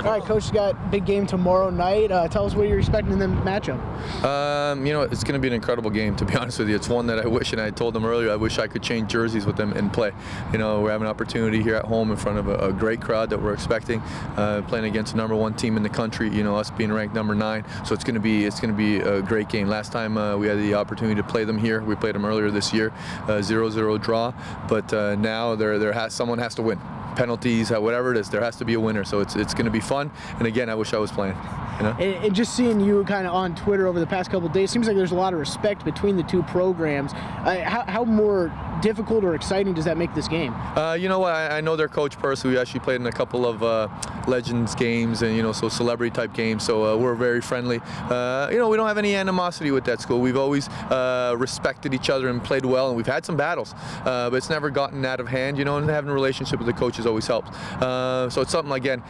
All right, Coach, got a big game tomorrow night. Tell us what you're expecting in the matchup. You know, it's going to be an incredible game, to be honest with you. It's one that I wish, and I told them earlier, I wish I could change jerseys with them and play. You know, we have an opportunity here at home in front of a great crowd that we're expecting, playing against the #1 team in the country. You know, us being ranked #9, so it's going to be a great game. Last time we had the opportunity to play them here, we played them earlier this year, 0-0 draw. But now someone has to win. Penalties, whatever it is, there has to be a winner. So it's going to be fun. And again, I wish I was playing. You know? And just seeing you kind of on Twitter over the past couple of days, seems like there's a lot of respect between the two programs. How more difficult or exciting does that make this game? You know what? I know their coach personally. We actually played in a couple of Legends games and, you know, so celebrity type games. So we're very friendly. You know, we don't have any animosity with that school. We've always respected each other and played well, and we've had some battles, but it's never gotten out of hand. You know, and having a relationship with the coaches always helps. So it's something, again,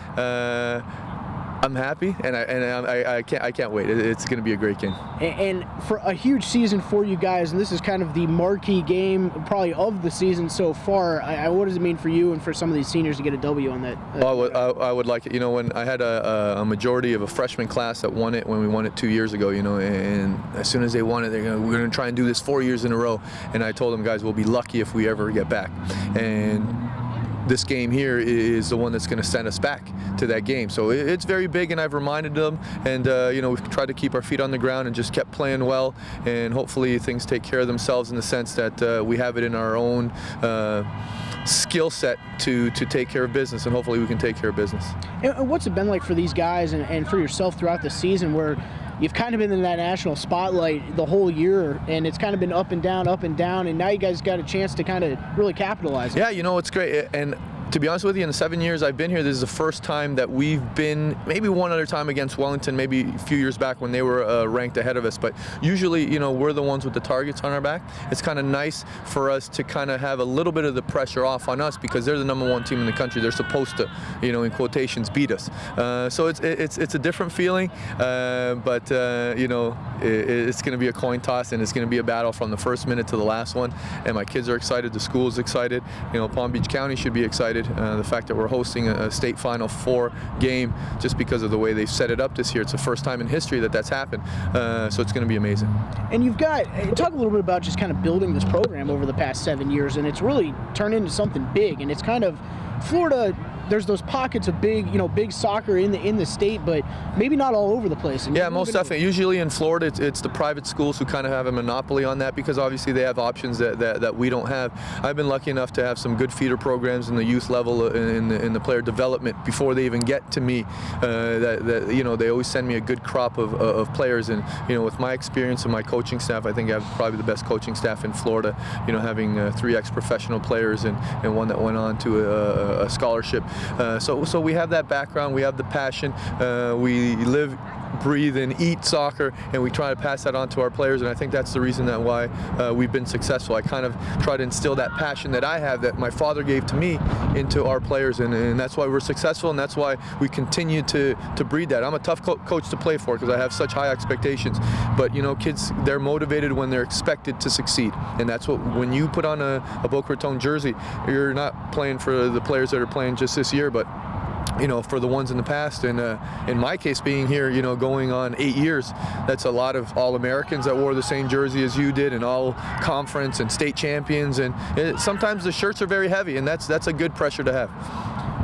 I'm happy, and I can't wait. It's going to be a great game. And for a huge season for you guys, and this is kind of the marquee game probably of the season so far. What does it mean for you and for some of these seniors to get a W on that? I would like it. You know, when I had a majority of a freshman class that won it when we won it 2 years ago, you know, and as soon as they won it, we're going to try and do this 4 years in a row. And I told them, guys, we'll be lucky if we ever get back. And this game here is the one that's going to send us back to that game. So it's very big, and I've reminded them, and you know, we've tried to keep our feet on the ground and just kept playing well, and hopefully things take care of themselves in the sense that we have it in our own skill set to take care of business, and hopefully we can take care of business. And what's it been like for these guys and for yourself throughout the season, where you've kind of been in that national spotlight the whole year, and it's kind of been up and down, and now you guys got a chance to kind of really capitalize? Yeah, you know, it's great. And to be honest with you, in the 7 years I've been here, this is the first time that we've been, maybe one other time against Wellington, maybe a few years back when they were ranked ahead of us, but usually, you know, we're the ones with the targets on our back. It's kind of nice for us to kind of have a little bit of the pressure off on us, because they're the #1 team in the country. They're supposed to, you know, in quotations, beat us. So it's a different feeling, but you know, it's going to be a coin toss, and it's going to be a battle from the first minute to the last one. And my kids are excited. The school's excited. You know, Palm Beach County should be excited. The fact that we're hosting a State Final 4 game, just because of the way they set it up this year, it's the first time in history that that's happened. So it's going to be amazing. And you've got, talk a little bit about just kind of building this program over the past 7 years, and it's really turned into something big. And it's kind of, Florida, there's those pockets of big, you know, big soccer in the state, but maybe not all over the place. Yeah, most definitely. Usually in Florida, it's the private schools who kind of have a monopoly on that, because obviously they have options that we don't have. I've been lucky enough to have some good feeder programs in the youth level, in the player development, before they even get to me. That you know, they always send me a good crop of players, and you know, with my experience and my coaching staff, I think I have probably the best coaching staff in Florida. You know, having 3 ex-professional players and one that went on to a scholarship. So we have that background, we have the passion, we live, breathe, and eat soccer, and we try to pass that on to our players, and I think that's the reason that why we've been successful. I kind of try to instill that passion that I have, that my father gave to me, into our players, and that's why we're successful, and that's why we continue to breed that. I'm a tough coach to play for, because I have such high expectations, but you know, kids, they're motivated when they're expected to succeed, and that's what, when you put on a Boca Raton jersey, you're not playing for the players that are playing just this year, but you know, for the ones in the past. And in my case, being here, you know, going on 8 years, that's a lot of All-Americans that wore the same jersey as you did, and all conference and state champions, and sometimes the shirts are very heavy, and that's a good pressure to have.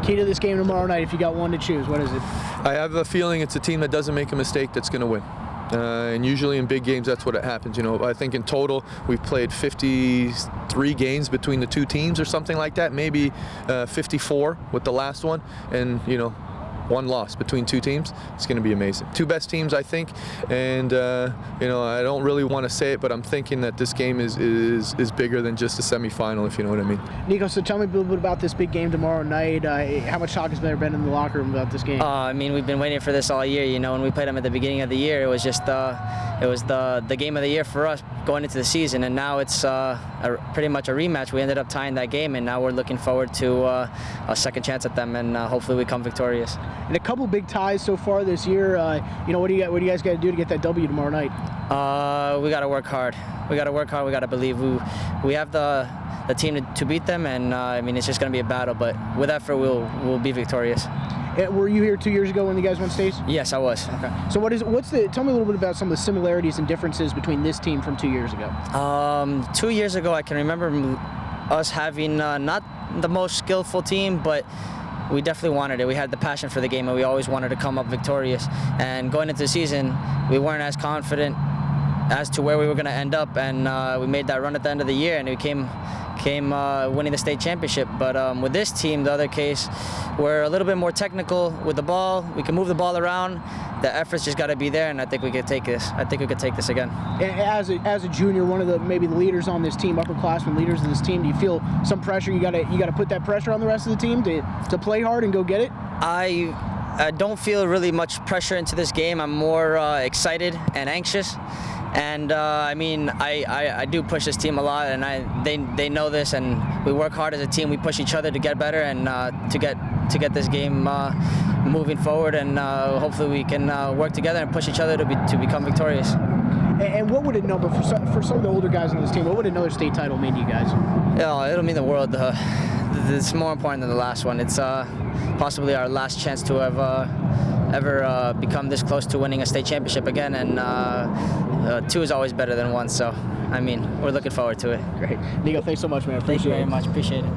Key to this game tomorrow night, if you got one to choose, what is it? I have a feeling it's a team that doesn't make a mistake that's going to win. And usually in big games, that's what it happens. You know, I think in total we've played 53 games between the two teams or something like that, maybe 54 with the last one, and you know, 1 loss between 2 teams. It's going to be amazing. 2 best teams, I think, and you know, I don't really want to say it, but I'm thinking that this game is bigger than just a semifinal, if you know what I mean. Nico, so tell me a little bit about this big game tomorrow night. How much talk has there been in the locker room about this game? I mean, we've been waiting for this all year. You know, when we played them at the beginning of the year, it was just the game of the year for us going into the season, and now it's pretty much a rematch. We ended up tying that game, and now we're looking forward to a second chance at them, and hopefully we come victorious. And a couple big ties so far this year. You know, what do you guys got to do to get that W tomorrow night? We got to work hard. We got to work hard. We got to believe we have the team to beat them, and I mean, it's just going to be a battle. But with effort, we'll be victorious. Were you here 2 years ago when you guys won states? Yes, I was. Okay. So tell me a little bit about some of the similarities and differences between this team from 2 years ago. 2 years ago, I can remember us having not the most skillful team, but we definitely wanted it. We had the passion for the game, and we always wanted to come up victorious. And going into the season, we weren't as confident as to where we were going to end up, and we made that run at the end of the year, and we came winning the state championship. But with this team, the other case, we're a little bit more technical with the ball. We can move the ball around. The effort's just got to be there, and I think we could take this. I think we could take this again. As a junior, one of the maybe the leaders on this team, upperclassmen leaders of this team, do you feel some pressure? You got to put that pressure on the rest of the team to play hard and go get it? I don't feel really much pressure into this game. I'm more excited and anxious. And I mean, I do push this team a lot, and they know this, and we work hard as a team. We push each other to get better and to get this game moving forward, and hopefully we can work together and push each other to become victorious. And what would a number for some of the older guys on this team? What would another state title mean to you guys? Yeah, it'll mean the world. It's more important than the last one. It's possibly our last chance to have ever become this close to winning a state championship again, and 2 is always better than 1. So, I mean, we're looking forward to it. Great, Nico. Thanks so much, man. Appreciate it. Thank you very much. Appreciate it.